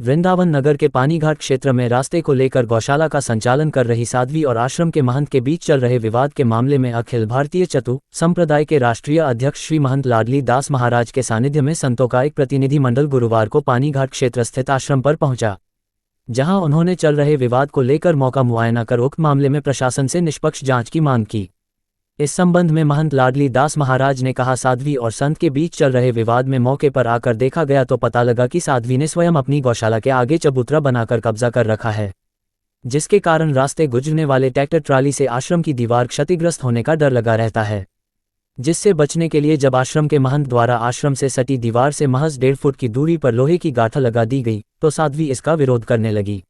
वृंदावन नगर के पानीघाट क्षेत्र में रास्ते को लेकर गौशाला का संचालन कर रही साध्वी और आश्रम के महंत के बीच चल रहे विवाद के मामले में अखिल भारतीय चतु संप्रदाय के राष्ट्रीय अध्यक्ष श्री महंत लाडली दास महाराज के सानिध्य में संतों का एक प्रतिनिधि मंडल गुरुवार को पानीघाट क्षेत्र स्थित आश्रम पर पहुंचा, जहां उन्होंने चल रहे विवाद को लेकर मौका मुआयना कर उक्त मामले में प्रशासन से निष्पक्ष जांच की मांग की। इस संबंध में महंत लाडली दास महाराज ने कहा, साध्वी और संत के बीच चल रहे विवाद में मौके पर आकर देखा गया तो पता लगा कि साध्वी ने स्वयं अपनी गौशाला के आगे चबूतरा बनाकर कब्जा कर रखा है, जिसके कारण रास्ते गुजरने वाले ट्रैक्टर ट्राली से आश्रम की दीवार क्षतिग्रस्त होने का डर लगा रहता है, जिससे बचने के लिए जब आश्रम के महंत द्वारा आश्रम से सटी दीवार से महज 1.5 फुट की दूरी पर लोहे की गाथा लगा दी गई तो साध्वी इसका विरोध करने लगी,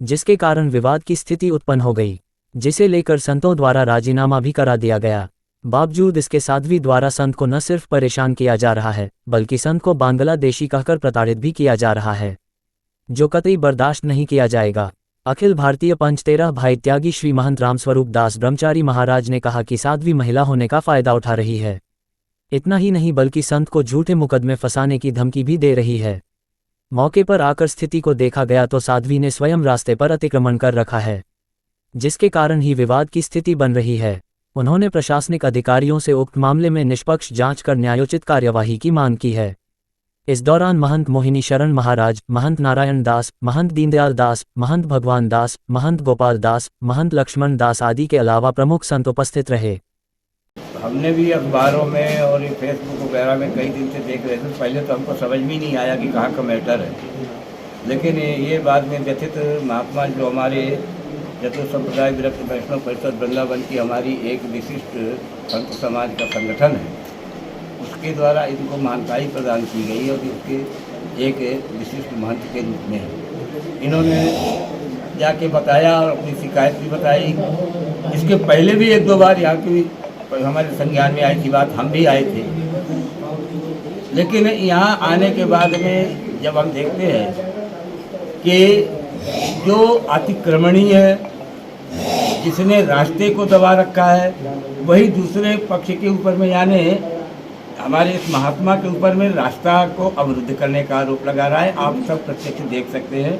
जिसके कारण विवाद की स्थिति उत्पन्न हो गई, जिसे लेकर संतों द्वारा राजीनामा भी करा दिया गया। बावजूद इसके साध्वी द्वारा संत को न सिर्फ परेशान किया जा रहा है बल्कि संत को बांग्लादेशी कहकर प्रताड़ित भी किया जा रहा है, जो कतई बर्दाश्त नहीं किया जाएगा। अखिल भारतीय पंच 13 भाई त्यागी श्री महंत रामस्वरूप दास ब्रह्मचारी महाराज ने कहा कि साध्वी महिला होने का फायदा उठा रही है। इतना ही नहीं बल्कि संत को झूठे मुकदमे फंसाने की धमकी भी दे रही है। मौके पर आकर स्थिति को देखा गया तो साध्वी ने स्वयं रास्ते पर अतिक्रमण कर रखा है, जिसके कारण ही विवाद की स्थिति बन रही है। उन्होंने प्रशासनिक अधिकारियों से उक्त मामले में निष्पक्ष जांच कर न्यायोचित कार्यवाही की मांग की है। इस दौरान महंत मोहिनी शरण महाराज, महंत नारायण दास, महंत दीनदयाल दास, महंत भगवान दास, महंत गोपाल दास, महंत लक्ष्मण दास आदि के अलावा प्रमुख संत उपस्थित रहे। हमने भी अखबारों में और फेसबुक वगैरह में कई दिन से देख रहे थे। पहले तो हमको समझ में नहीं आया कि कहाँ का मैटर है, लेकिन ये बाद में व्यथित महात्मा जो हमारे जतु संप्रदाय विरक्त वैष्णव परिषद वृंदावन की हमारी एक विशिष्ट संत समाज का संगठन है, उसके द्वारा इनको महानताई प्रदान की गई और इसके एक विशिष्ट महंत के रूप में इन्होंने जाके बताया और अपनी शिकायत भी बताई। इसके पहले भी 1-2 बार यहाँ की हमारे संज्ञान में आई थी बात, हम भी आए थे, लेकिन यहाँ आने के बाद में जब हम देखते हैं कि जो अतिक्रमणी है, जिसने रास्ते को दबा रखा है, वही दूसरे पक्ष के ऊपर में यानी हमारे इस महात्मा के ऊपर में रास्ता को अवरुद्ध करने का आरोप लगा रहा है। आप सब प्रत्यक्ष देख सकते हैं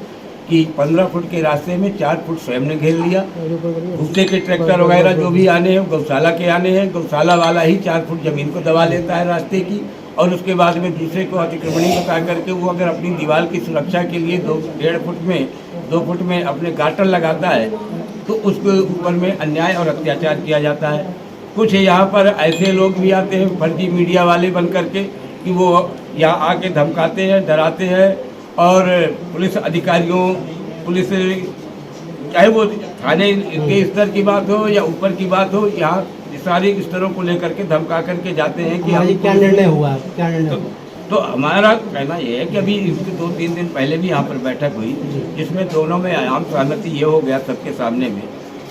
कि 15 फुट के रास्ते में 4 फुट स्वयं ने घेर लिया। दूसरे के ट्रैक्टर वगैरह जो भी आने हैं, गौशाला के आने हैं, गौशाला वाला ही 4 फुट जमीन को दबा लेता है रास्ते की, और उसके बाद में दूसरे को अतिक्रमणी बता करके वो अगर अपनी दीवार की सुरक्षा के लिए 2 फुट में अपने गाटर लगाता है तो उसके ऊपर में अन्याय और अत्याचार किया जाता है। कुछ यहाँ पर ऐसे लोग भी आते हैं फर्जी मीडिया वाले बन करके कि वो यहाँ आके धमकाते हैं, डराते हैं, और पुलिस अधिकारियों, पुलिस चाहे वो थाने के स्तर की बात हो या ऊपर की बात हो, यहाँ सारे स्तरों को लेकर के धमका करके जाते हैं कि क्या निर्णय हुआ, क्या निर्णय तो हमारा कहना यह है कि अभी इसके 2-3 दिन पहले भी यहाँ पर बैठक हुई, जिसमें दोनों में आम सहमति ये हो गया सबके सामने में।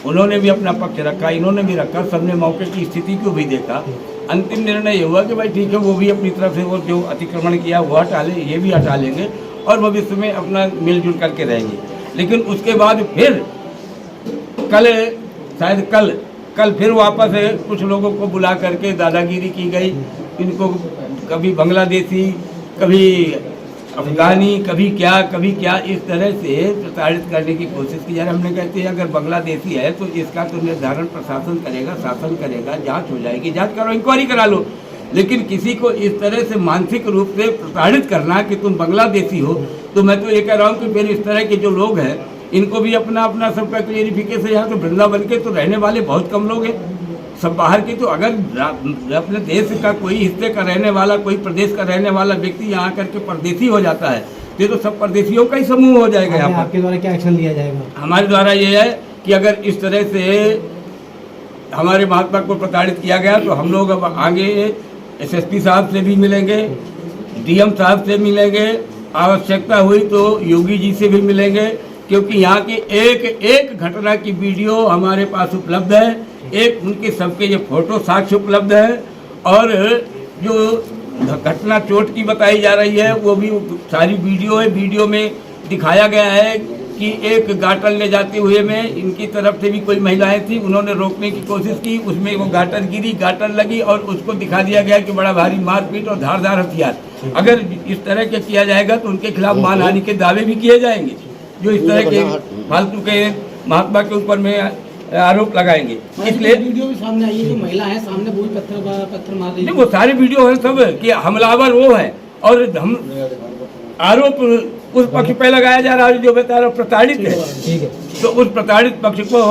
उन्होंने भी अपना पक्ष रखा, इन्होंने भी रखा, सबने मौके की स्थिति को भी देखा। अंतिम निर्णय ये हुआ कि भाई ठीक है, वो भी अपनी तरफ से वो जो अतिक्रमण किया वो हटा ले, ये भी हटा लेंगे और भविष्य में अपना मिलजुल करके रहेंगे। लेकिन उसके बाद फिर कल फिर वापस कुछ लोगों को बुला करके दादागिरी की गई। इनको कभी बांग्लादेशी, कभी अफगानी, कभी क्या इस तरह से प्रताड़ित करने की कोशिश की जा रही है। हमने कहते हैं अगर बांग्लादेशी है तो इसका तो निर्धारण प्रशासन करेगा, शासन करेगा, जांच हो जाएगी, जांच करो, इंक्वायरी करा लो। लेकिन किसी को इस तरह से मानसिक रूप से प्रताड़ित करना कि तुम बांग्लादेशी हो, तो मैं तो ये कह रहा हूँ कि फिर इस तरह के जो लोग हैं इनको भी अपना सबका क्लियरिफिकेशन। यहाँ तो वृंदावन के तो रहने वाले बहुत कम लोग हैं, सब बाहर के। तो अगर अपने देश का कोई हिस्से का रहने वाला, कोई प्रदेश का रहने वाला व्यक्ति यहाँ करके परदेशी हो जाता है तो सब परदेशियों का ही समूह हो जाएगा। यहाँ पर आपके द्वारा क्या एक्शन लिया जाएगा? हमारे द्वारा ये है कि अगर इस तरह से हमारे महात्मा को प्रताड़ित किया गया तो हम लोग अब आगे एसएसपी साहब से भी मिलेंगे, डीएम साहब से मिलेंगे, आवश्यकता हुई तो योगी जी से भी मिलेंगे, क्योंकि यहाँ की एक घटना की वीडियो हमारे पास उपलब्ध है, एक उनके सबके ये फोटो साक्ष्य उपलब्ध है, और जो घटना चोट की बताई जा रही है वो भी सारी वीडियो है। वीडियो में दिखाया गया है कि एक गाटर ले जाते हुए में इनकी तरफ से भी कोई महिलाएं थी, उन्होंने रोकने की कोशिश की, उसमें वो गाटर गिरी, गाटर लगी और उसको दिखा दिया गया कि बड़ा भारी मारपीट और धारदार हथियार। अगर इस तरह के किया जाएगा तो उनके खिलाफ मानहानि के दावे भी किए जाएंगे, जो इस तरह के फालतू के महात्मा के ऊपर में आरोप लगाएंगे। इसलिए वीडियो भी सामने आई है, जो महिला है सामने वो भी पत्थर मार रही है। वो सारे वीडियो है सब कि हमलावर वो है और हम आरोप उस पक्ष पे लगाया जा रहा है जो बता रहा प्रताड़ित है। ठीक है। तो उस प्रताड़ित पक्ष को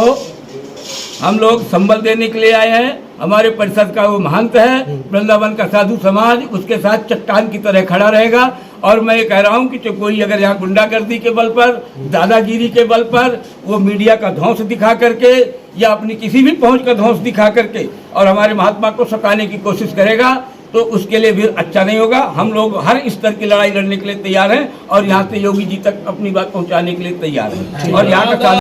हम लोग संबल देने के लिए आए हैं। हमारे परिषद का वो महंत है, वृंदावन का साधु समाज उसके साथ चट्टान की तरह खड़ा रहेगा। और मैं ये कह रहा हूँ कि जो कोई अगर यहाँ गुंडागर्दी के बल पर, दादागिरी के बल पर, वो मीडिया का ध्वंस दिखा करके या अपनी किसी भी पहुँच का ध्वंस दिखा करके और हमारे महात्मा को सताने की कोशिश करेगा तो उसके लिए भी अच्छा नहीं होगा। हम लोग हर स्तर की लड़ाई लड़ने के लिए तैयार हैं और यहाँ से योगी जी तक अपनी बात पहुँचाने के लिए तैयार हैं और यहाँ का